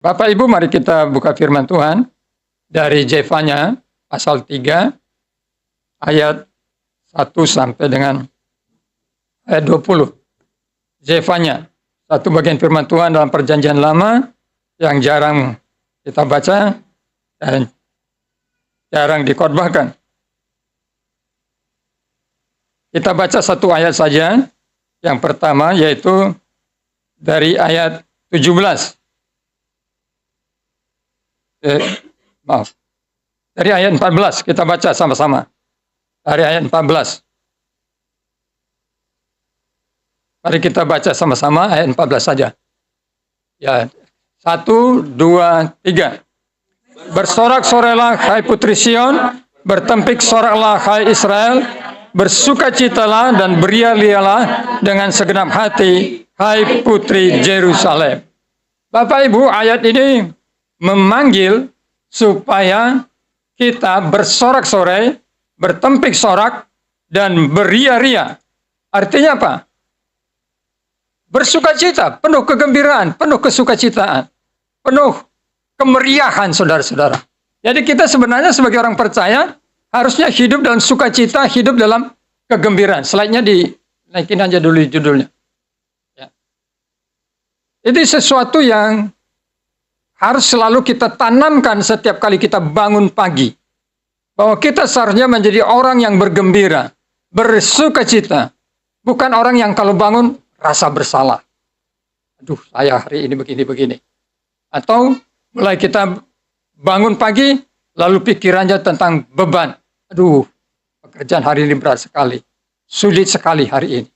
Bapak Ibu, mari kita buka firman Tuhan dari Zefanya pasal 3 ayat 1 sampai dengan ayat 20. Zefanya, satu bagian firman Tuhan dalam Perjanjian Lama yang jarang kita baca dan jarang dikhotbahkan. Kita baca satu ayat saja. Yang pertama yaitu dari ayat 17. Dari ayat 14 kita baca sama-sama. Dari ayat 14. Mari kita baca sama-sama ayat 14 saja. Ya, 1, 2, 3. Bersorak-sorailah hai putri Sion, bertempik soraklah hai Israel, bersukacitalah dan beria-rialah dengan segenap hati hai putri Yerusalem. Bapak Ibu, ayat ini memanggil supaya kita bersorak-sorai, bertempik sorak, dan beria-ria. Artinya apa? Bersukacita, penuh kegembiraan, penuh kesukacitaan, penuh kemeriahan, saudara-saudara. Jadi kita sebenarnya sebagai orang percaya harusnya hidup dalam sukacita, hidup dalam kegembiraan. Slide-nya dinaikin aja dulu judulnya. Ya. Itu sesuatu yang harus selalu kita tanamkan setiap kali kita bangun pagi. Bahwa kita seharusnya menjadi orang yang bergembira, bersukacita. Bukan orang yang kalau bangun rasa bersalah. Aduh, saya hari ini begini-begini. Atau mulai kita bangun pagi, lalu pikirannya tentang beban. Aduh, pekerjaan hari ini berat sekali. Sulit sekali hari ini.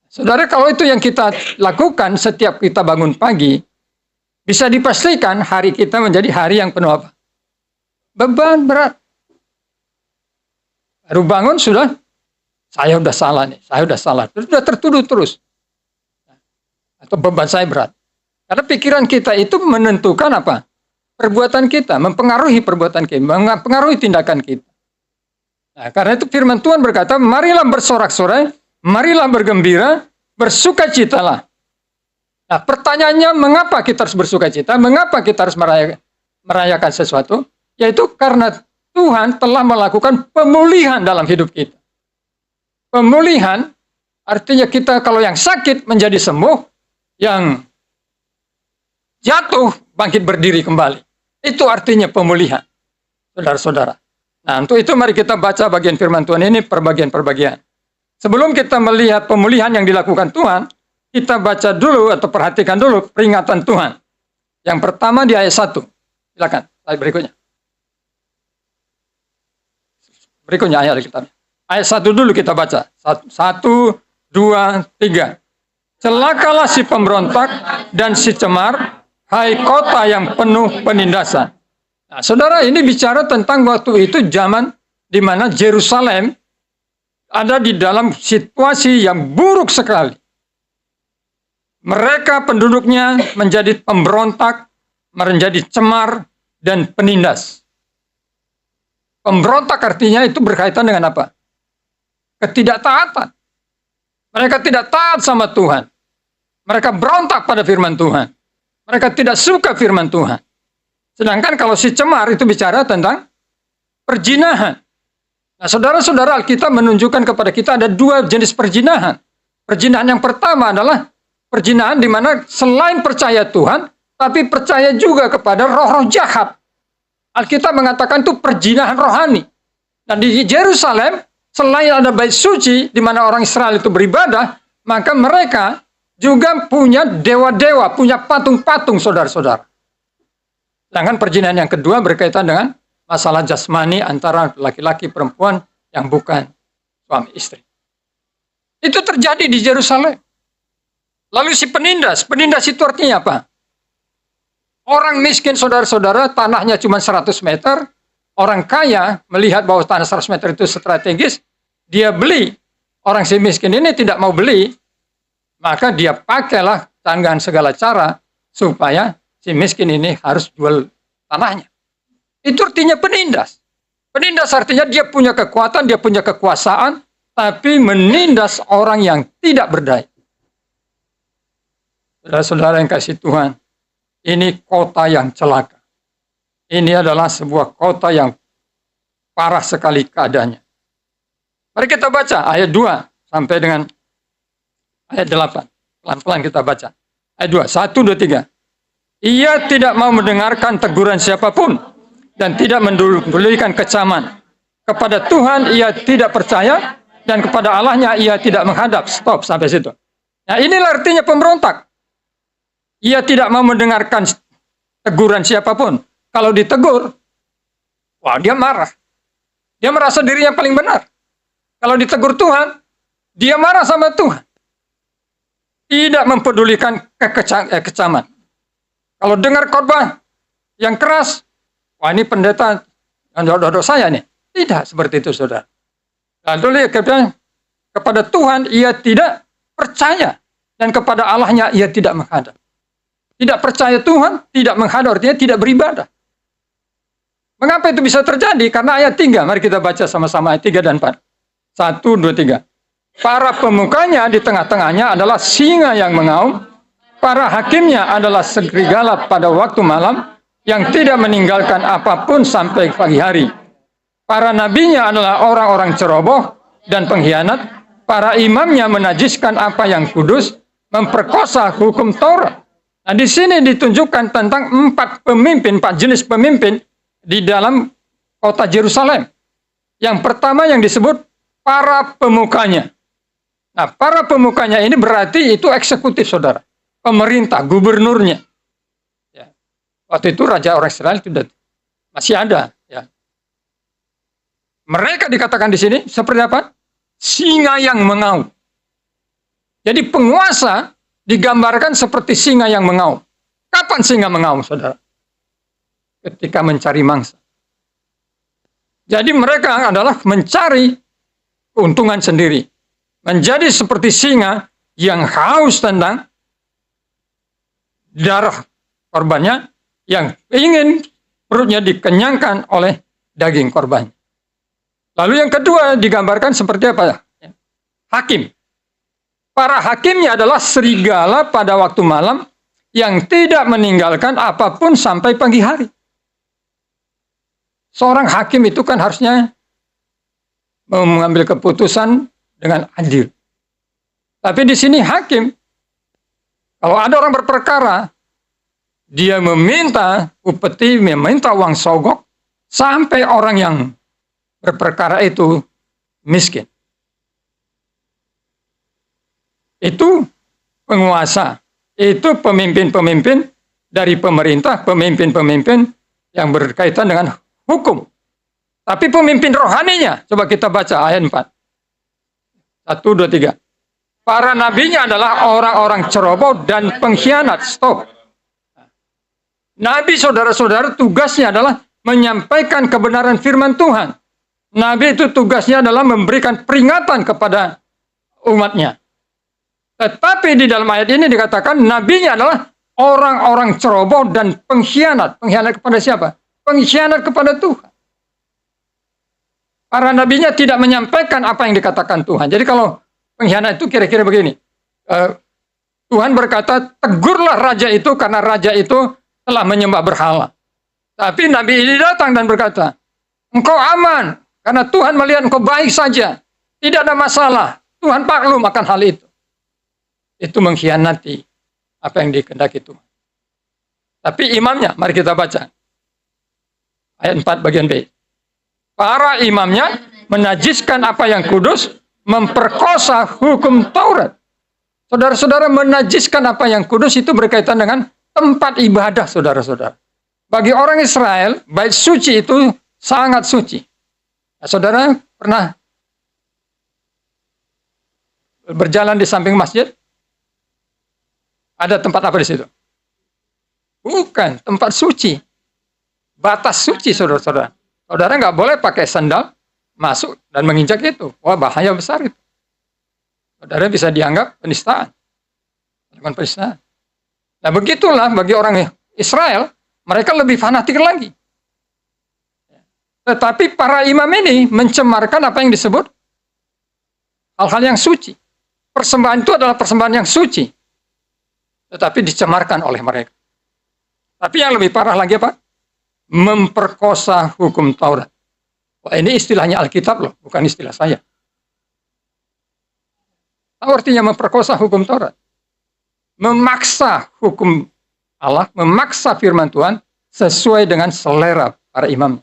Saudara, kalau itu yang kita lakukan setiap kita bangun pagi, bisa dipastikan hari kita menjadi hari yang penuh apa? Beban berat. Baru bangun sudah, saya udah salah nih, saya udah salah. Terus sudah tertuduh terus. Atau beban saya berat. Karena pikiran kita itu menentukan apa? Perbuatan kita, mempengaruhi perbuatan kita, mempengaruhi tindakan kita. Nah, karena itu firman Tuhan berkata, marilah bersorak-sorai, marilah bergembira, bersukacitalah. Nah, pertanyaannya, mengapa kita harus bersukacita? Mengapa kita harus merayakan sesuatu? Yaitu karena Tuhan telah melakukan pemulihan dalam hidup kita. Pemulihan artinya kita kalau yang sakit menjadi sembuh, yang jatuh bangkit berdiri kembali. Itu artinya pemulihan, saudara-saudara. Nah, untuk itu mari kita baca bagian firman Tuhan ini perbagian-perbagian. Sebelum kita melihat pemulihan yang dilakukan Tuhan, kita baca dulu atau perhatikan dulu peringatan Tuhan. Yang pertama di ayat 1. Silakan, slide berikutnya. Berikutnya ayat kitabnya. Ayat 1 dulu kita baca. 1, 2, 3. Celakalah si pemberontak dan si cemar, hai kota yang penuh penindasan. Nah, saudara, ini bicara tentang waktu itu zaman di mana Yerusalem ada di dalam situasi yang buruk sekali. Mereka penduduknya menjadi pemberontak, menjadi cemar, dan penindas. Pemberontak artinya itu berkaitan dengan apa? Ketidaktaatan. Mereka tidak taat sama Tuhan. Mereka berontak pada firman Tuhan. Mereka tidak suka firman Tuhan. Sedangkan kalau si cemar itu bicara tentang perzinahan. Nah, saudara-saudara, Alkitab menunjukkan kepada kita ada dua jenis perzinahan. Perzinahan yang pertama adalah perzinahan di mana selain percaya Tuhan, tapi percaya juga kepada roh-roh jahat. Alkitab mengatakan itu perzinahan rohani. Dan di Yerusalem, selain ada bait suci di mana orang Israel itu beribadah, maka mereka juga punya dewa-dewa, punya patung-patung, saudara-saudara. Sedangkan perzinahan yang kedua berkaitan dengan masalah jasmani antara laki-laki perempuan yang bukan suami istri. Itu terjadi di Yerusalem. Lalu si penindas itu artinya apa? Orang miskin, saudara-saudara, tanahnya cuma 100 meter, orang kaya melihat bahwa tanah 100 meter itu strategis, dia beli. Orang si miskin ini tidak mau beli, maka dia pakailah dengan segala cara supaya si miskin ini harus jual tanahnya. Itu artinya penindas. Penindas artinya dia punya kekuatan, dia punya kekuasaan, tapi menindas orang yang tidak berdaya. Saudara-saudara yang kasih Tuhan, ini kota yang celaka. Ini adalah sebuah kota yang parah sekali keadaannya. Mari kita baca ayat 2 sampai dengan ayat 8. Pelan-pelan kita baca. Ayat 2, 1, 2, 3. Ia tidak mau mendengarkan teguran siapapun dan tidak mendulikan kecaman. Kepada Tuhan ia tidak percaya dan kepada Allahnya ia tidak menghadap. Stop sampai situ. Nah, inilah artinya pemberontak. Ia tidak mau mendengarkan teguran siapapun. Kalau ditegur, wah dia marah. Dia merasa dirinya paling benar. Kalau ditegur Tuhan, dia marah sama Tuhan. Tidak mempedulikan kecaman. Kalau dengar khotbah yang keras, wah ini pendeta jodoh saya nih. Tidak seperti itu, saudara. Lalu kepada Tuhan ia tidak percaya dan kepada Allahnya ia tidak menghadap. Tidak percaya Tuhan, tidak menghadap, artinya tidak beribadah. Mengapa itu bisa terjadi? Karena ayat 3, mari kita baca sama-sama ayat 3 dan 4. 1, 2, 3. Para pemukanya di tengah-tengahnya adalah singa yang mengaum, para hakimnya adalah serigala pada waktu malam yang tidak meninggalkan apapun sampai pagi hari. Para nabinya adalah orang-orang ceroboh dan pengkhianat, para imamnya menajiskan apa yang kudus, memperkosa hukum Taurat. Nah, di sini ditunjukkan tentang 4 jenis pemimpin di dalam kota Yerusalem. Yang pertama yang disebut para pemukanya. Nah, para pemukanya ini berarti itu eksekutif, saudara. Pemerintah, gubernurnya. Ya. Waktu itu Raja orang Israel itu masih ada. Ya. Mereka dikatakan di sini seperti apa? Singa yang mengaum. Jadi penguasa digambarkan seperti singa yang mengaum. Kapan singa mengaum, saudara? Ketika mencari mangsa. Jadi mereka adalah mencari keuntungan sendiri. Menjadi seperti singa yang haus tentang darah korbannya, yang ingin perutnya dikenyangkan oleh daging korbannya. Lalu yang kedua digambarkan seperti apa? Hakim. Para hakimnya adalah serigala pada waktu malam yang tidak meninggalkan apapun sampai pagi hari. Seorang hakim itu kan harusnya mengambil keputusan dengan adil. Tapi di sini hakim, kalau ada orang berperkara, dia meminta upeti, meminta uang sogok, sampai orang yang berperkara itu miskin. Itu penguasa, itu pemimpin-pemimpin dari pemerintah, pemimpin-pemimpin yang berkaitan dengan hukum. Tapi pemimpin rohaninya, coba kita baca ayat 4. 1, 2, 3. Para nabinya adalah orang-orang ceroboh dan pengkhianat. Stop. Nabi, saudara-saudara, tugasnya adalah menyampaikan kebenaran firman Tuhan. Nabi itu tugasnya adalah memberikan peringatan kepada umatnya. Tetapi di dalam ayat ini dikatakan nabinya adalah orang-orang ceroboh dan pengkhianat. Pengkhianat kepada siapa? Pengkhianat kepada Tuhan. Para nabinya tidak menyampaikan apa yang dikatakan Tuhan. Jadi kalau pengkhianat itu kira-kira begini. Tuhan berkata, tegurlah raja itu karena raja itu telah menyembah berhala. Tapi nabi ini datang dan berkata, engkau aman karena Tuhan melihat engkau baik saja. Tidak ada masalah. Tuhan maklum akan hal itu. Itu mengkhianati apa yang dikehendaki Tuhan. Tapi imamnya, mari kita baca. Ayat 4 bagian B. Para imamnya menajiskan apa yang kudus, memperkosa hukum Taurat. Saudara-saudara, menajiskan apa yang kudus itu berkaitan dengan tempat ibadah, saudara-saudara. Bagi orang Israel, bait suci itu sangat suci. Nah, saudara pernah berjalan di samping masjid? Ada tempat apa di situ? Bukan, tempat suci. Batas suci, saudara-saudara. Saudara nggak boleh pakai sandal masuk dan menginjak itu. Wah, bahaya besar itu. Saudara bisa dianggap penistaan. Bukan penistaan. Nah, begitulah bagi orang Israel, mereka lebih fanatik lagi. Tetapi para imam ini mencemarkan apa yang disebut hal-hal yang suci. Persembahan itu adalah persembahan yang suci. Tetapi dicemarkan oleh mereka. Tapi yang lebih parah lagi apa? Memperkosa hukum Taurat. Wah, ini istilahnya Alkitab loh, bukan istilah saya. Tahu artinya memperkosa hukum Taurat? Memaksa hukum Allah, memaksa firman Tuhan sesuai dengan selera para imam.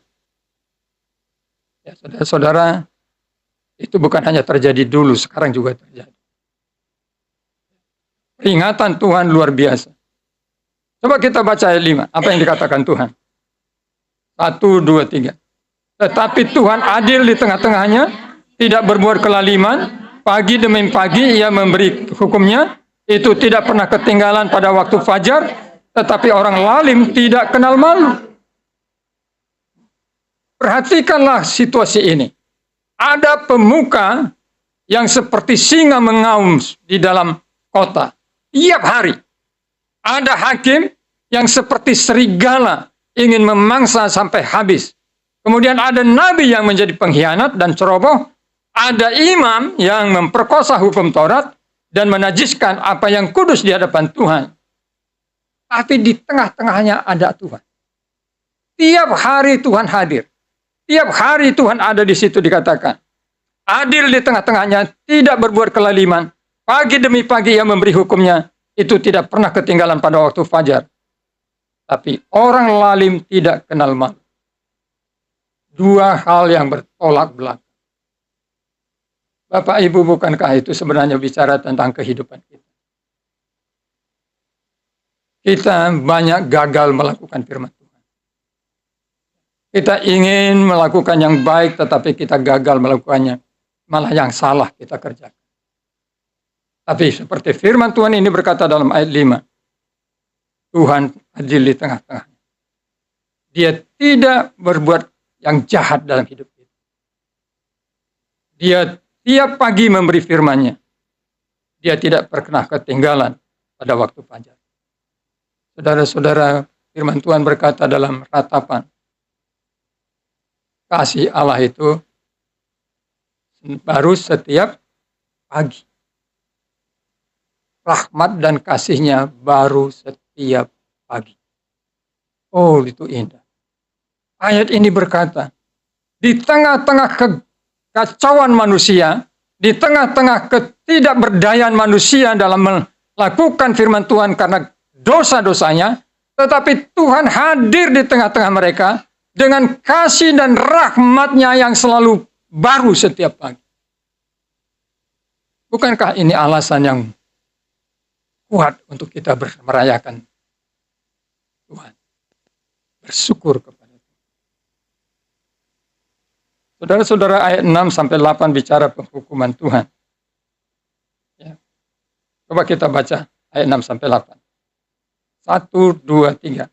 Ya, saudara-saudara, itu bukan hanya terjadi dulu, sekarang juga terjadi. Peringatan Tuhan luar biasa. Coba kita baca ayat 5. Apa yang dikatakan Tuhan? 1, 2, 3. Tetapi Tuhan adil di tengah-tengahnya, tidak berbuat kelaliman. Pagi demi pagi ia memberi hukumnya. Itu tidak pernah ketinggalan pada waktu fajar. Tetapi orang lalim tidak kenal malu. Perhatikanlah situasi ini. Ada pemuka yang seperti singa mengaum di dalam kota. Tiap hari. Ada hakim yang seperti serigala ingin memangsa sampai habis. Kemudian ada nabi yang menjadi pengkhianat dan ceroboh. Ada imam yang memperkosa hukum Taurat dan menajiskan apa yang kudus di hadapan Tuhan. Tapi di tengah-tengahnya ada Tuhan. Tiap hari Tuhan hadir. Tiap hari Tuhan ada di situ dikatakan. Adil di tengah-tengahnya, tidak berbuat kelaliman. Pagi demi pagi ia memberi hukumnya. Itu tidak pernah ketinggalan pada waktu fajar. Tapi orang lalim tidak kenal malu. Dua hal yang bertolak belakang. Bapak Ibu, bukankah itu sebenarnya bicara tentang kehidupan kita? Kita banyak gagal melakukan firman Tuhan. Kita ingin melakukan yang baik, tetapi kita gagal melakukannya. Malah yang salah kita kerjakan. Tapi seperti firman Tuhan ini berkata dalam ayat 5. Tuhan adil di tengah-tengah. Dia tidak berbuat yang jahat dalam hidup kita. Dia tiap pagi memberi firman-Nya. Dia tidak pernah ketinggalan pada waktu fajar. Saudara-saudara, firman Tuhan berkata dalam ratapan. Kasih Allah itu baru setiap pagi. Rahmat dan kasih-Nya baru setiap pagi. Oh, itu indah. Ayat ini berkata, di tengah-tengah kekacauan manusia, di tengah-tengah ketidakberdayaan manusia dalam melakukan firman Tuhan karena dosa-dosanya, tetapi Tuhan hadir di tengah-tengah mereka dengan kasih dan rahmat-Nya yang selalu baru setiap pagi. Bukankah ini alasan yang kuat untuk kita merayakan Tuhan? Bersyukur kepada Tuhan. Saudara-saudara, ayat 6-8 bicara penghukuman Tuhan. Ya. Coba kita baca ayat 6-8. 1, 2, 3.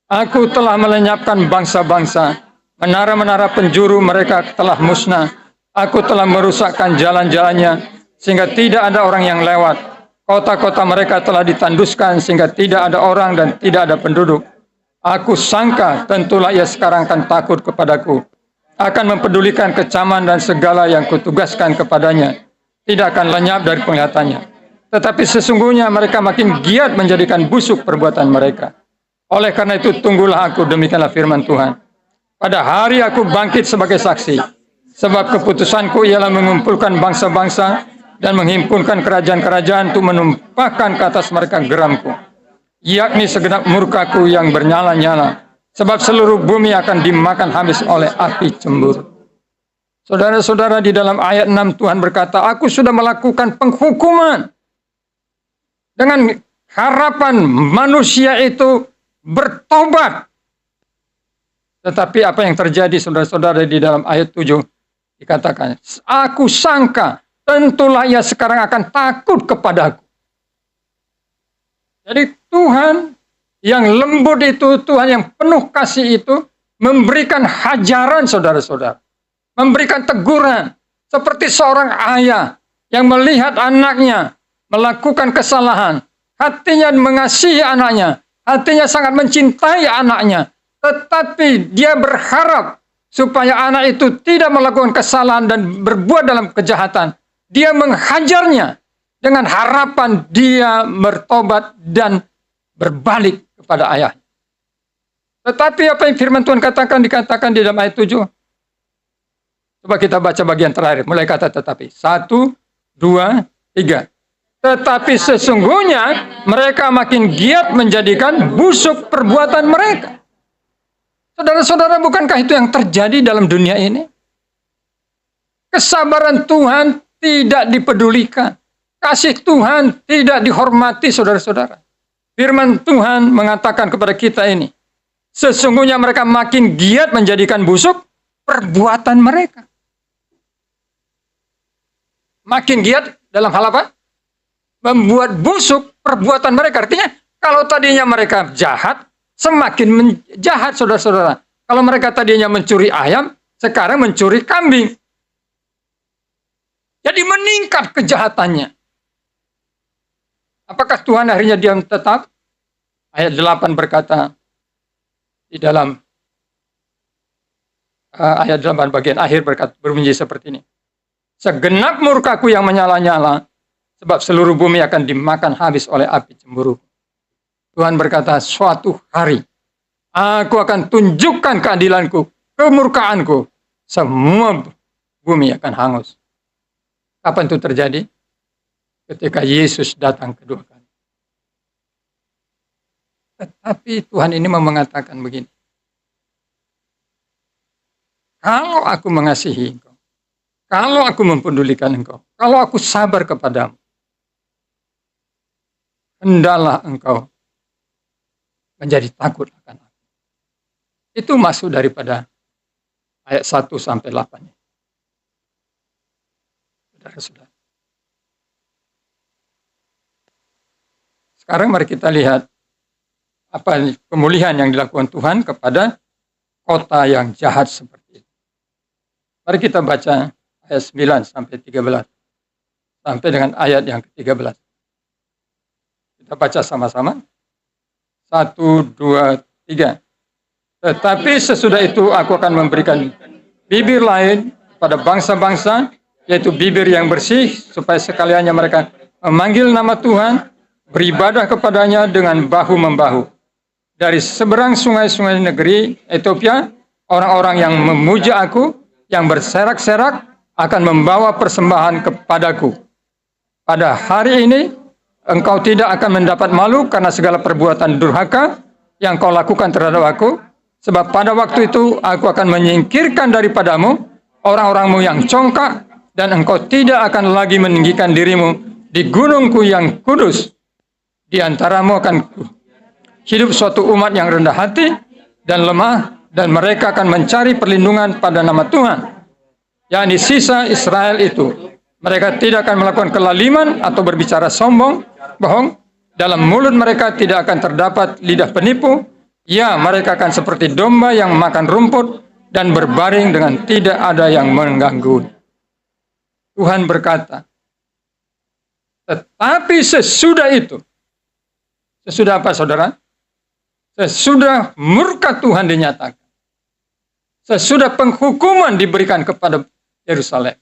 Aku telah melenyapkan bangsa-bangsa, menara-menara penjuru mereka telah musnah. Aku telah merusakkan jalan-jalannya, sehingga tidak ada orang yang lewat. Kota-kota mereka telah ditanduskan, sehingga tidak ada orang dan tidak ada penduduk. Aku sangka, tentulah ia sekarang akan takut kepadaku. Akan mempedulikan kecaman dan segala yang kutugaskan kepadanya. Tidak akan lenyap dari penglihatannya. Tetapi sesungguhnya mereka makin giat menjadikan busuk perbuatan mereka. Oleh karena itu tunggulah aku, demikianlah firman Tuhan. Pada hari aku bangkit sebagai saksi. Sebab keputusanku ialah mengumpulkan bangsa-bangsa dan menghimpunkan kerajaan-kerajaan untuk menumpahkan ke atas mereka geramku. Yakni segenap murkaku yang bernyala-nyala. Sebab seluruh bumi akan dimakan habis oleh api cemburu. Saudara-saudara, di dalam ayat 6 Tuhan berkata, aku sudah melakukan penghukuman. Dengan harapan manusia itu bertobat. Tetapi apa yang terjadi, saudara-saudara, di dalam ayat 7 dikatakan, aku sangka tentulah ia sekarang akan takut kepadaku. Jadi Tuhan yang lembut itu, Tuhan yang penuh kasih itu, memberikan hajaran, saudara-saudara. Memberikan teguran. Seperti seorang ayah yang melihat anaknya melakukan kesalahan. Hatinya mengasihi anaknya. Hatinya sangat mencintai anaknya. Tetapi dia berharap supaya anak itu tidak melakukan kesalahan dan berbuat dalam kejahatan. Dia menghajarnya dengan harapan dia bertobat dan berbalik kepada ayah. Tetapi apa yang firman Tuhan dikatakan di dalam ayat 7. Coba kita baca bagian terakhir, mulai kata tetapi. 1, 2, 3. Tetapi sesungguhnya mereka makin giat menjadikan busuk perbuatan mereka. Saudara-saudara, bukankah itu yang terjadi dalam dunia ini? Kesabaran Tuhan tidak dipedulikan. Kasih Tuhan tidak dihormati, saudara-saudara. Firman Tuhan mengatakan kepada kita ini, sesungguhnya mereka makin giat menjadikan busuk perbuatan mereka. Makin giat dalam hal apa? Membuat busuk perbuatan mereka. Artinya, kalau tadinya mereka jahat, semakin jahat, saudara-saudara. Kalau mereka tadinya mencuri ayam, sekarang mencuri kambing. Jadi meningkat kejahatannya. Apakah Tuhan akhirnya diam tetap? Ayat 8 berkata, di dalam ayat 8 bagian akhir berbunyi seperti ini. Segenap murkaku yang menyala-nyala, sebab seluruh bumi akan dimakan habis oleh api cemburu. Tuhan berkata, suatu hari, aku akan tunjukkan keadilanku, kemurkaanku, semua bumi akan hangus. Kapan itu terjadi? Ketika Yesus datang kedua kali. Tetapi Tuhan ini mengatakan begini. Kalau aku mengasihi engkau, kalau aku mempedulikan engkau, kalau aku sabar kepadamu, hendaklah engkau menjadi takut akan aku. Itu masuk daripada ayat 1 sampai 8. Saudara-saudara. Sekarang mari kita lihat apa pemulihan yang dilakukan Tuhan kepada kota yang jahat seperti itu. Mari kita baca ayat 9 sampai 13. Sampai dengan ayat yang ke-13. Kita baca sama-sama. 1, 2, 3. Tetapi sesudah itu aku akan memberikan bibir lain pada bangsa-bangsa, yaitu bibir yang bersih, supaya sekaliannya mereka memanggil nama Tuhan, beribadah kepadanya dengan bahu-membahu. Dari seberang sungai-sungai negeri Ethiopia, orang-orang yang memuja aku, yang berserak-serak, akan membawa persembahan kepadaku. Pada hari ini, engkau tidak akan mendapat malu karena segala perbuatan durhaka yang kau lakukan terhadap aku, sebab pada waktu itu aku akan menyingkirkan daripadamu orang-orangmu yang congkak, dan engkau tidak akan lagi meninggikan dirimu di gunungku yang kudus. Di antaramu akan hidup suatu umat yang rendah hati dan lemah, dan mereka akan mencari perlindungan pada nama Tuhan, yakni sisa Israel itu. Mereka tidak akan melakukan kelaliman atau berbicara sombong, bohong. Dalam mulut mereka tidak akan terdapat lidah penipu. Ya, mereka akan seperti domba yang makan rumput dan berbaring dengan tidak ada yang mengganggu. Tuhan berkata, tetapi sesudah itu, sesudah apa, saudara? Sesudah murka Tuhan dinyatakan, sesudah penghukuman diberikan kepada Yerusalem,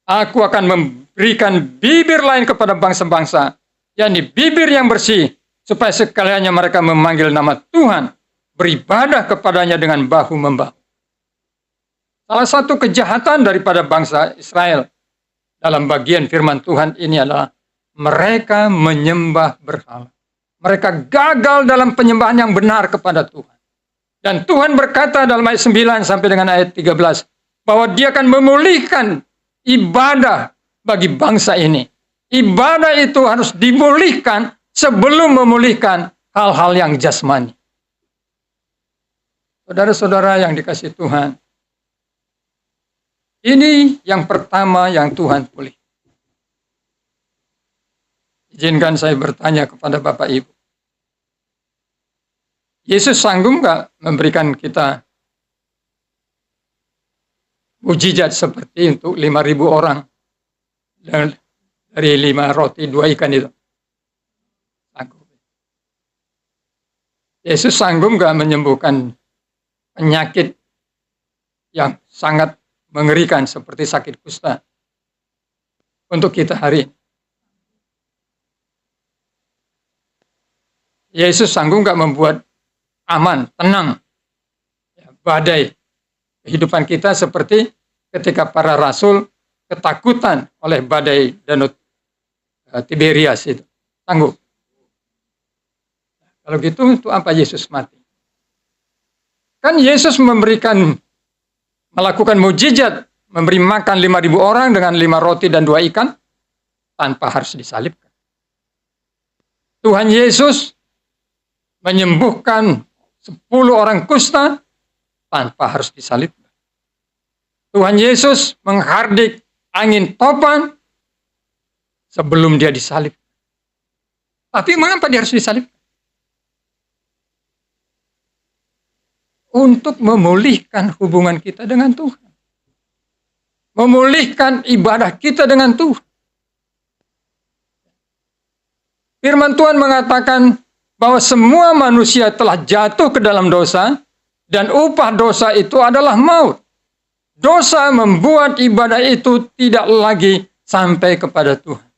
aku akan memberikan bibir lain kepada bangsa-bangsa, yakni bibir yang bersih, supaya sekaliannya mereka memanggil nama Tuhan, beribadah kepadanya dengan bahu-membahu. Salah satu kejahatan daripada bangsa Israel dalam bagian firman Tuhan ini adalah mereka menyembah berhala. Mereka gagal dalam penyembahan yang benar kepada Tuhan. Dan Tuhan berkata dalam ayat 9 sampai dengan ayat 13, bahwa dia akan memulihkan ibadah bagi bangsa ini. Ibadah itu harus dimulihkan sebelum memulihkan hal-hal yang jasmani. Saudara-saudara yang dikasihi Tuhan, ini yang pertama yang Tuhan pulih. Izinkan saya bertanya kepada Bapak Ibu. Yesus sanggup nggak memberikan kita mujizat seperti untuk 5.000 orang dari 5 roti 2 ikan itu? Sanggup. Yesus sanggup nggak menyembuhkan penyakit yang sangat mengerikan seperti sakit kusta untuk kita hari ini? Yesus sanggup nggak membuat aman, tenang. Badai kehidupan kita seperti ketika para rasul ketakutan oleh badai Danau Tiberias itu. Tangguh. Kalau gitu, untuk apa Yesus mati? Kan Yesus melakukan mujizat, memberi makan 5.000 orang dengan 5 roti dan 2 ikan, tanpa harus disalibkan. Tuhan Yesus menyembuhkan 10 orang kusta, tanpa harus disalibkan. Tuhan Yesus menghardik angin topan, sebelum dia disalib. Tapi mengapa dia harus disalib? Untuk memulihkan hubungan kita dengan Tuhan. Memulihkan ibadah kita dengan Tuhan. Firman Tuhan mengatakan bahwa semua manusia telah jatuh ke dalam dosa, dan upah dosa itu adalah maut. Dosa membuat ibadah itu tidak lagi sampai kepada Tuhan.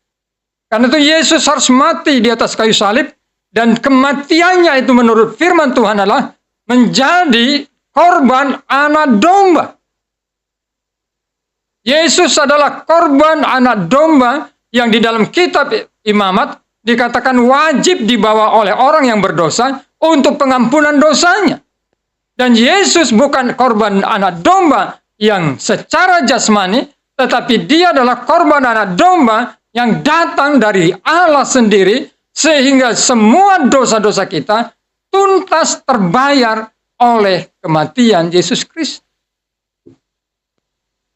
Karena itu Yesus harus mati di atas kayu salib, dan kematiannya itu menurut firman Tuhan adalah menjadi korban anak domba. Yesus adalah korban anak domba yang di dalam kitab Imamat dikatakan wajib dibawa oleh orang yang berdosa untuk pengampunan dosanya. Dan Yesus bukan korban anak domba yang secara jasmani, tetapi dia adalah korban anak domba yang datang dari Allah sendiri, sehingga semua dosa-dosa kita tuntas terbayar oleh kematian Yesus Kristus.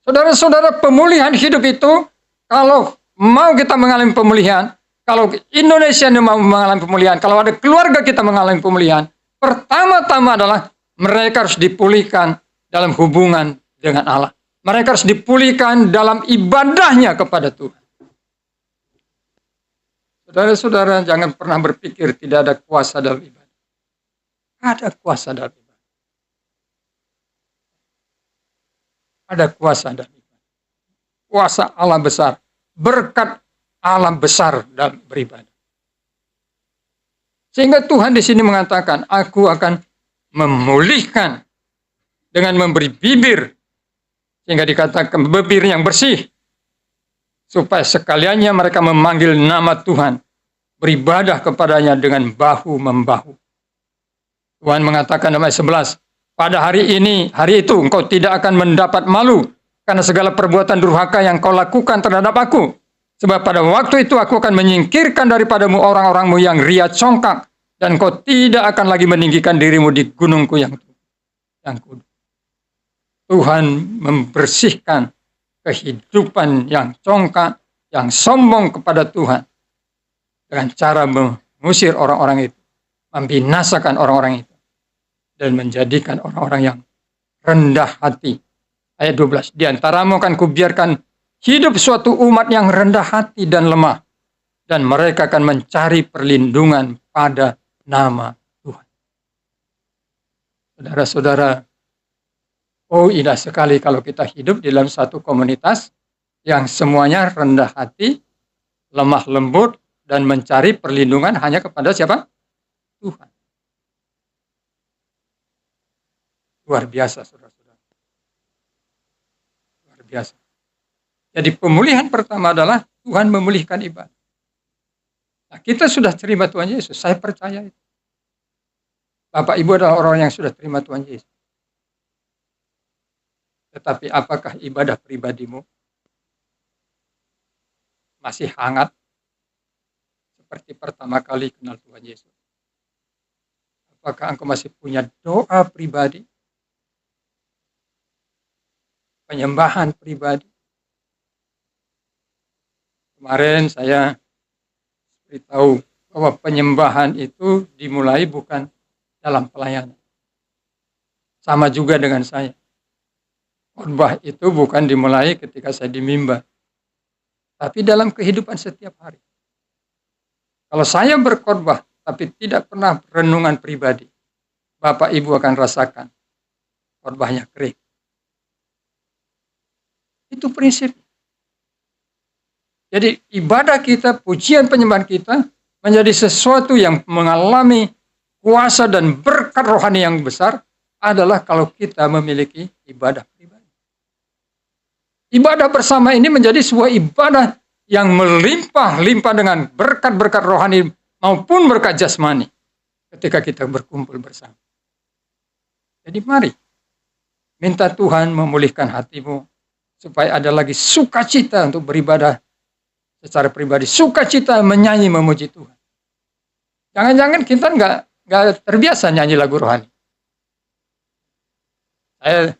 Saudara-saudara, pemulihan hidup itu, kalau mau kita mengalami pemulihan, kalau Indonesia mau mengalami pemulihan, kalau ada keluarga kita mengalami pemulihan, pertama-tama adalah mereka harus dipulihkan dalam hubungan dengan Allah. Mereka harus dipulihkan dalam ibadahnya kepada Tuhan. Saudara-saudara, jangan pernah berpikir tidak ada kuasa dalam ibadah. Ada kuasa dalam ibadah. Ada kuasa dalam ibadah. Kuasa Allah besar. Berkat Allah besar dalam beribadah. Sehingga Tuhan di sini mengatakan, aku akan memulihkan dengan memberi bibir. Sehingga dikatakan bibir yang bersih. Supaya sekaliannya mereka memanggil nama Tuhan. Beribadah kepadanya dengan bahu-membahu. Tuhan mengatakan dalam ayat 11. Pada hari ini, hari itu engkau tidak akan mendapat malu. Karena segala perbuatan durhaka yang kau lakukan terhadap aku. Sebab pada waktu itu aku akan menyingkirkan daripadamu orang-orangmu yang ria congkak. Dan kau tidak akan lagi meninggikan dirimu di gunungku yang kudus. Tuhan membersihkan kehidupan yang congkak, yang sombong kepada Tuhan. Dengan cara mengusir orang-orang itu. Membinasakan orang-orang itu. Dan menjadikan orang-orang yang rendah hati. Ayat 12. Di antaramu akan kubiarkan hidup suatu umat yang rendah hati dan lemah. Dan mereka akan mencari perlindungan pada nama Tuhan. Saudara-saudara, oh indah sekali kalau kita hidup di dalam satu komunitas yang semuanya rendah hati, lemah lembut, dan mencari perlindungan hanya kepada siapa? Tuhan. Luar biasa, saudara-saudara. Luar biasa. Jadi pemulihan pertama adalah Tuhan memulihkan ibadah. Nah, kita sudah terima Tuhan Yesus, saya percaya itu. Bapak Ibu adalah orang yang sudah terima Tuhan Yesus. Tetapi apakah ibadah pribadimu masih hangat seperti pertama kali kenal Tuhan Yesus? Apakah engkau masih punya doa pribadi? Penyembahan pribadi? Kemarin saya beritahu bahwa penyembahan itu dimulai bukan dalam pelayanan. Sama juga dengan saya. Khotbah itu bukan dimulai ketika saya di mimbar, tapi dalam kehidupan setiap hari. Kalau saya berkhotbah tapi tidak pernah renungan pribadi, Bapak Ibu akan rasakan khotbahnya kering. Itu prinsip. Jadi ibadah kita, pujian penyembahan kita menjadi sesuatu yang mengalami kuasa dan berkat rohani yang besar adalah kalau kita memiliki ibadah pribadi. Ibadah bersama ini menjadi sebuah ibadah yang melimpah-limpah dengan berkat-berkat rohani maupun berkat jasmani ketika kita berkumpul bersama. Jadi mari minta Tuhan memulihkan hatimu supaya ada lagi sukacita untuk beribadah secara pribadi, sukacita menyanyi memuji Tuhan. Jangan-jangan kita nggak terbiasa nyanyi lagu rohani. Saya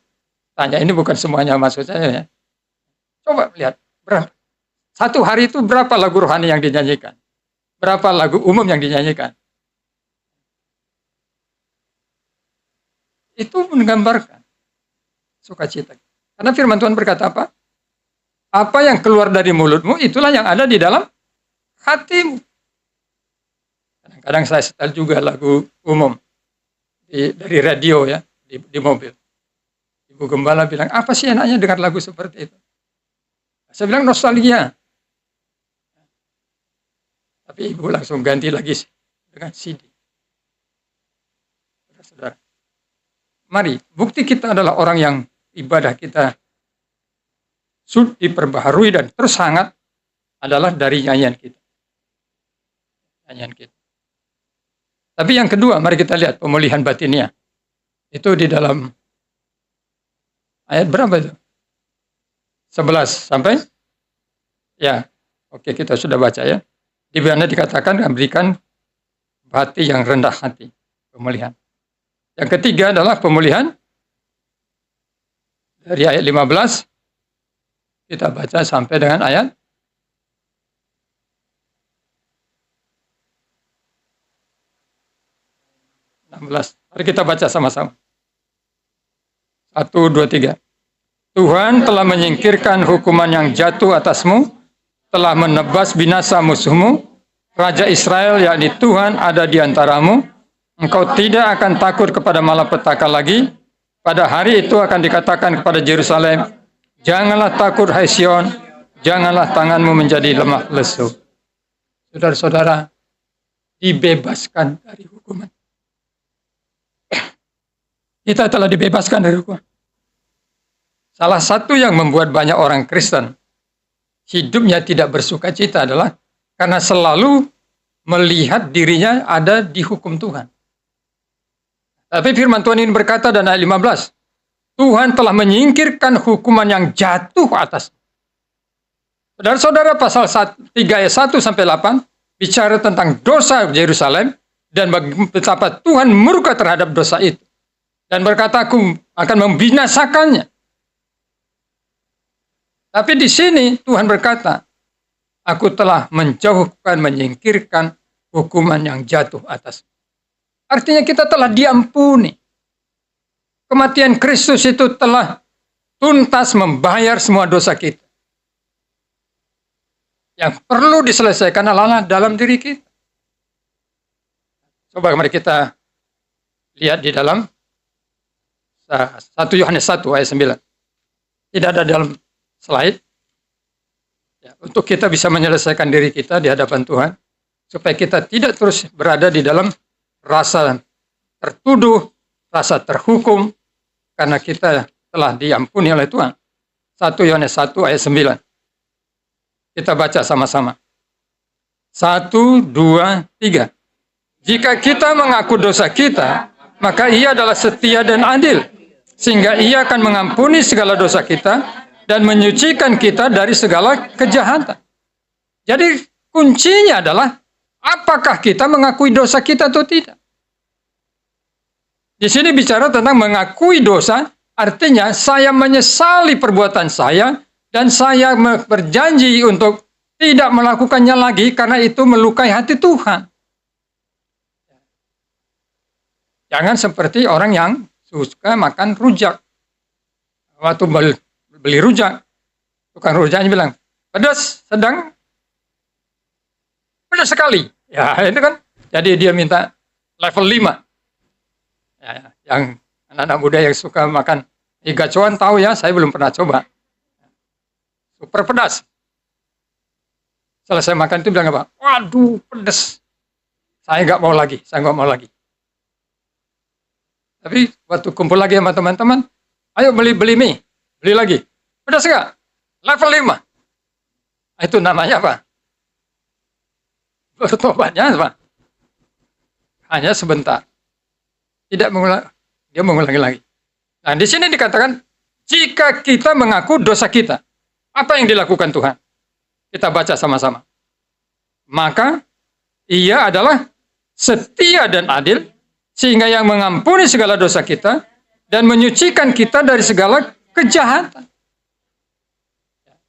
tanya, ini bukan semuanya maksud saya ya. Coba lihat, satu hari itu berapa lagu rohani yang dinyanyikan? Berapa lagu umum yang dinyanyikan? Itu menggambarkan sukacita. Karena firman Tuhan berkata apa? Apa yang keluar dari mulutmu, itulah yang ada di dalam hatimu. Kadang-kadang saya setel juga lagu umum dari radio ya, di mobil. Ibu Gembala bilang, apa sih enaknya dengar lagu seperti itu? Saya bilang nostalgia. Tapi ibu langsung ganti lagi dengan CD. Saudara, mari, bukti kita adalah orang yang ibadah kita sudah diperbaharui dan terus hangat adalah dari nyanyian kita. Nyanyian kita. Tapi yang kedua, mari kita lihat pemulihan batinnya. Itu di dalam ayat berapa itu? 11 sampai? Ya, oke, kita sudah baca ya. Di mana dikatakan berikan hati yang rendah hati. Pemulihan. Yang ketiga adalah pemulihan dari ayat 15. Kita baca sampai dengan ayat 16. Mari kita baca sama-sama. 1, 2, 3. Tuhan telah menyingkirkan hukuman yang jatuh atasmu, telah menebas binasa musuhmu. Raja Israel, yakni Tuhan, ada di antaramu. Engkau tidak akan takut kepada malapetaka lagi. Pada hari itu akan dikatakan kepada Yerusalem, janganlah takut hai Sion, janganlah tanganmu menjadi lemah lesu. Saudara-saudara, dibebaskan dari hukuman. Kita telah dibebaskan dari hukuman. Salah satu yang membuat banyak orang Kristen hidupnya tidak bersuka cita adalah karena selalu melihat dirinya ada di hukum Tuhan. Tapi firman Tuhan ini berkata dan ayat 15, Tuhan telah menyingkirkan hukuman yang jatuh atas. Saudara-saudara, pasal 3 ayat 1 sampai 8 bicara tentang dosa Yerusalem dan betapa Tuhan murka terhadap dosa itu. Dan berkata, aku akan membinasakannya. Tapi di sini Tuhan berkata, aku telah menjauhkan, menyingkirkan hukuman yang jatuh atas. Artinya kita telah diampuni. Kematian Kristus itu telah tuntas membayar semua dosa kita. Yang perlu diselesaikan adalah dalam diri kita. Coba mari kita lihat di dalam 1 Yohanes 1 ayat 9. Tidak ada dalam slide. Ya, untuk kita bisa menyelesaikan diri kita di hadapan Tuhan. Supaya kita tidak terus berada di dalam rasa tertuduh, rasa terhukum. Karena kita telah diampuni oleh Tuhan. 1 Yohanes 1 ayat 9. Kita baca sama-sama. 1, 2, 3. Jika kita mengaku dosa kita, maka Ia adalah setia dan adil. Sehingga Ia akan mengampuni segala dosa kita dan menyucikan kita dari segala kejahatan. Jadi kuncinya adalah apakah kita mengakui dosa kita atau tidak. Di sini bicara tentang mengakui dosa, artinya saya menyesali perbuatan saya dan saya berjanji untuk tidak melakukannya lagi karena itu melukai hati Tuhan. Jangan seperti orang yang suka makan rujak. Waktu beli rujak, tukang rujaknya bilang, pedas, sedang, pedas sekali. Ya, itu kan. Jadi dia minta level 5. Ya, yang anak-anak muda yang suka makan gacoan tahu ya, saya belum pernah coba. Super pedas. Selesai makan itu bilang apa? Waduh, pedas. Saya nggak mau lagi. Tapi waktu kumpul lagi sama teman-teman, ayo beli mie, beli lagi. Udah enggak? Level 5. Itu namanya apa? Bertobatnya apa? Hanya sebentar. Tidak mengulang, dia mengulangi lagi. Nah, di sini dikatakan, jika kita mengaku dosa kita, apa yang dilakukan Tuhan? Kita baca sama-sama. Maka, ia adalah setia dan adil, sehingga yang mengampuni segala dosa kita, dan menyucikan kita dari segala kejahatan.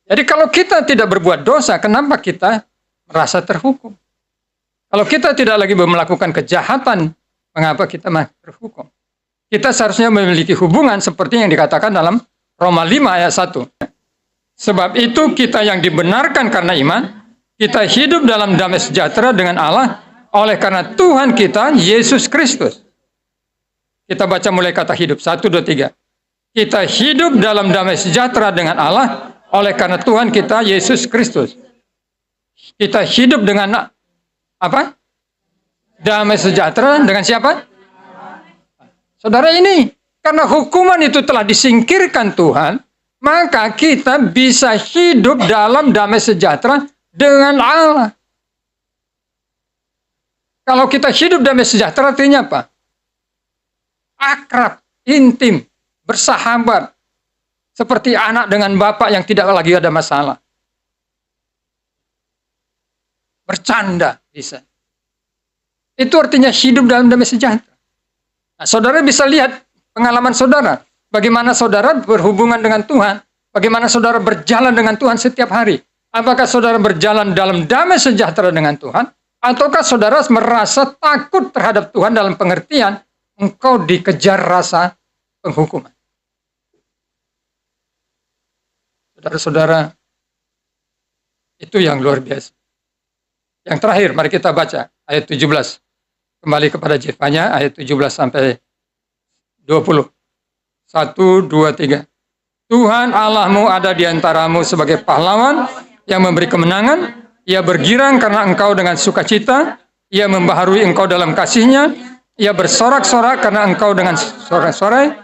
Jadi kalau kita tidak berbuat dosa, kenapa kita merasa terhukum? Kalau kita tidak lagi melakukan kejahatan, mengapa kita terhukum? Kita seharusnya memiliki hubungan seperti yang dikatakan dalam Roma 5 ayat 1. Sebab itu kita yang dibenarkan karena iman, kita hidup dalam damai sejahtera dengan Allah oleh karena Tuhan kita, Yesus Kristus. Kita baca mulai kata hidup. 1, 2, 3. Kita hidup dalam damai sejahtera dengan Allah oleh karena Tuhan kita, Yesus Kristus. Kita hidup dengan apa? Damai sejahtera dengan siapa? Saudara, ini karena hukuman itu telah disingkirkan Tuhan, maka kita bisa hidup dalam damai sejahtera dengan Allah. Kalau kita hidup damai sejahtera artinya apa? Akrab, intim, bersahabat, seperti anak dengan bapak yang tidak lagi ada masalah. Bercanda bisa. Itu artinya hidup dalam damai sejahtera. Nah, saudara bisa lihat pengalaman saudara. Bagaimana saudara berhubungan dengan Tuhan. Bagaimana saudara berjalan dengan Tuhan setiap hari. Apakah saudara berjalan dalam damai sejahtera dengan Tuhan? Ataukah saudara merasa takut terhadap Tuhan dalam pengertian engkau dikejar rasa penghukuman? Saudara-saudara, itu yang luar biasa. Yang terakhir, mari kita baca ayat 17. Kembali kepada Jefanya, ayat 17 sampai 20. 1, 2, 3. Tuhan Allahmu ada di antaramu sebagai pahlawan yang memberi kemenangan. Ia bergirang karena engkau dengan sukacita. Ia membaharui engkau dalam kasih-Nya. Ia bersorak-sorak karena engkau dengan sorak-sorai.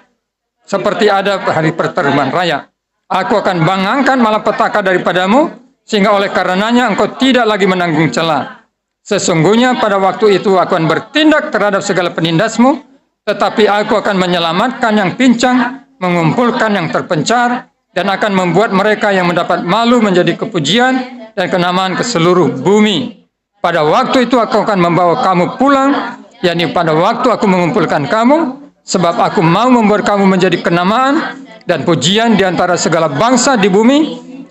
Seperti ada hari pertemuan raya. Aku akan bangangkan malapetaka daripadamu, sehingga oleh karenanya engkau tidak lagi menanggung cela. Sesungguhnya pada waktu itu aku akan bertindak terhadap segala penindasmu, tetapi aku akan menyelamatkan yang pincang, mengumpulkan yang terpencar, dan akan membuat mereka yang mendapat malu menjadi kepujian dan kenamaan ke seluruh bumi. Pada waktu itu aku akan membawa kamu pulang, yakni pada waktu aku mengumpulkan kamu, sebab aku mau membuat kamu menjadi kenamaan dan pujian di antara segala bangsa di bumi,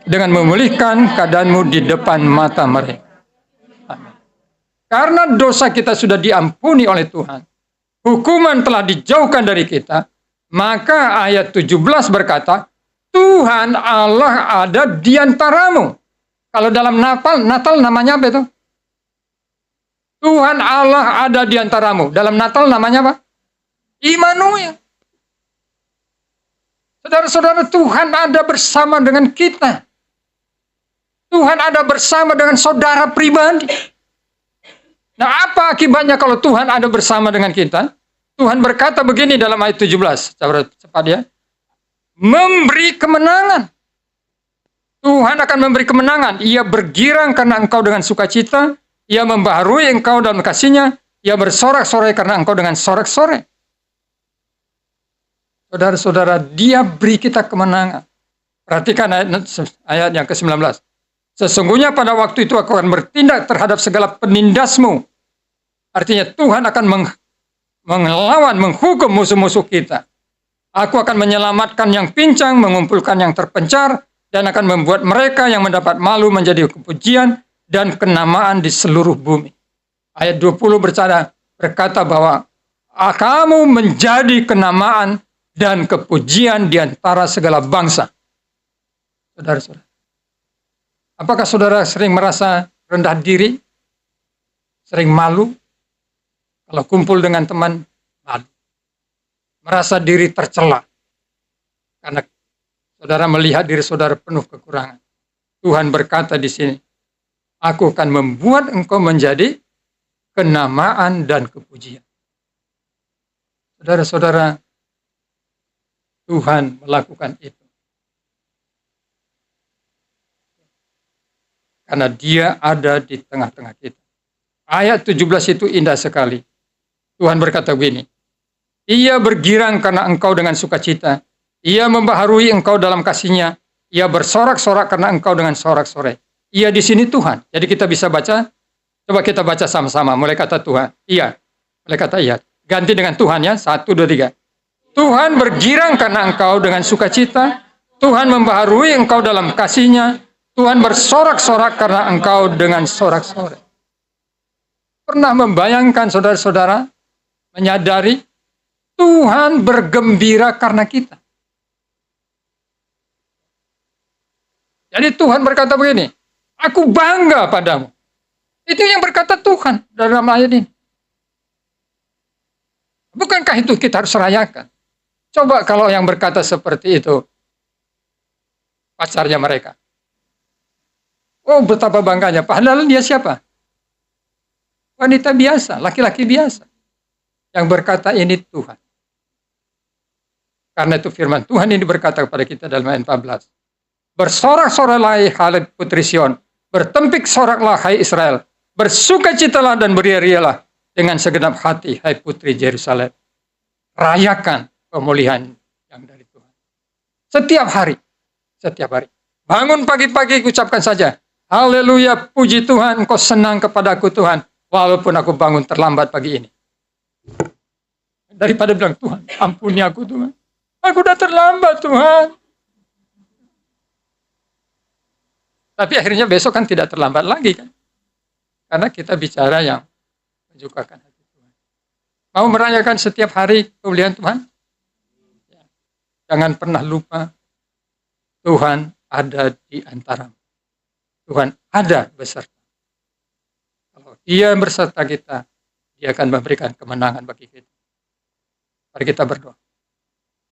dengan memulihkan keadaanmu di depan mata mereka. Karena dosa kita sudah diampuni oleh Tuhan, hukuman telah dijauhkan dari kita, maka ayat 17 berkata, Tuhan Allah ada di antaramu. Kalau dalam Natal namanya apa itu? Tuhan Allah ada di antaramu. Dalam Natal namanya apa? Immanuel. Saudara-saudara, Tuhan ada bersama dengan kita. Tuhan ada bersama dengan saudara pribadi. Nah, apa akibatnya kalau Tuhan ada bersama dengan kita? Tuhan berkata begini dalam ayat 17. Cepat ya. Memberi kemenangan. Tuhan akan memberi kemenangan. Ia bergirang karena engkau dengan sukacita. Ia membaharui engkau dalam kasih-Nya. Ia bersorak-sorai karena engkau dengan sorak-sorai. Saudara-saudara, Dia beri kita kemenangan. Perhatikan ayat yang ke-19. Sesungguhnya pada waktu itu aku akan bertindak terhadap segala penindasmu. Artinya Tuhan akan mengelawan, menghukum musuh-musuh kita. Aku akan menyelamatkan yang pincang, mengumpulkan yang terpencar, dan akan membuat mereka yang mendapat malu menjadi kepujian dan kenamaan di seluruh bumi. Ayat 20 berkata bahwa kamu menjadi kenamaan dan kepujian di antara segala bangsa. Saudara-saudara, apakah saudara sering merasa rendah diri? Sering malu? Kalau kumpul dengan teman, malu. Merasa diri tercela. Karena saudara melihat diri saudara penuh kekurangan. Tuhan berkata di sini, aku akan membuat engkau menjadi kenamaan dan kepujian. Saudara-saudara, Tuhan melakukan itu. Karena Dia ada di tengah-tengah kita. Ayat 17 itu indah sekali. Tuhan berkata begini, Ia bergirang karena engkau dengan sukacita. Ia membaharui engkau dalam kasih-Nya. Ia bersorak-sorak karena engkau dengan sorak-sorai. Ia di sini Tuhan. Jadi kita bisa baca. Coba kita baca sama-sama. Mulai kata Tuhan. Iya. Mulai kata iya. Ganti dengan Tuhan ya. 1, 2, 3. Tuhan bergirang karena engkau dengan sukacita. Tuhan membaharui engkau dalam kasih-Nya. Tuhan bersorak-sorak karena engkau dengan sorak-sorai. Pernah membayangkan saudara-saudara, menyadari Tuhan bergembira karena kita. Jadi Tuhan berkata begini, aku bangga padamu. Itu yang berkata Tuhan dalam ayat ini. Bukankah itu kita harus rayakan? Coba kalau yang berkata seperti itu, pacarnya mereka. Oh, betapa bangganya. Padahal dia siapa? Wanita biasa, laki-laki biasa. Yang berkata ini Tuhan. Karena itu firman Tuhan ini berkata kepada kita dalam ayat 14. Bersorak-soraklah hai putri Sion, bertempik soraklah hai Israel, bersukacitalah dan beria-rialah dengan segenap hati hai putri Yerusalem. Rayakan pemulihan yang dari Tuhan. Setiap hari. Bangun pagi-pagi ucapkan saja, haleluya, puji Tuhan, engkau senang kepadaku Tuhan, walaupun aku bangun terlambat pagi ini. Daripada bilang, Tuhan, ampuni aku Tuhan. Aku udah terlambat Tuhan. Tapi akhirnya besok kan tidak terlambat lagi kan. Karena kita bicara yang menyukakan hati Tuhan. Mau merayakan setiap hari kemuliaan Tuhan? Ya. Jangan pernah lupa Tuhan ada di antaramu. Tuhan ada beserta. Kalau Dia berserta kita, Dia akan memberikan kemenangan bagi kita. Mari kita berdoa.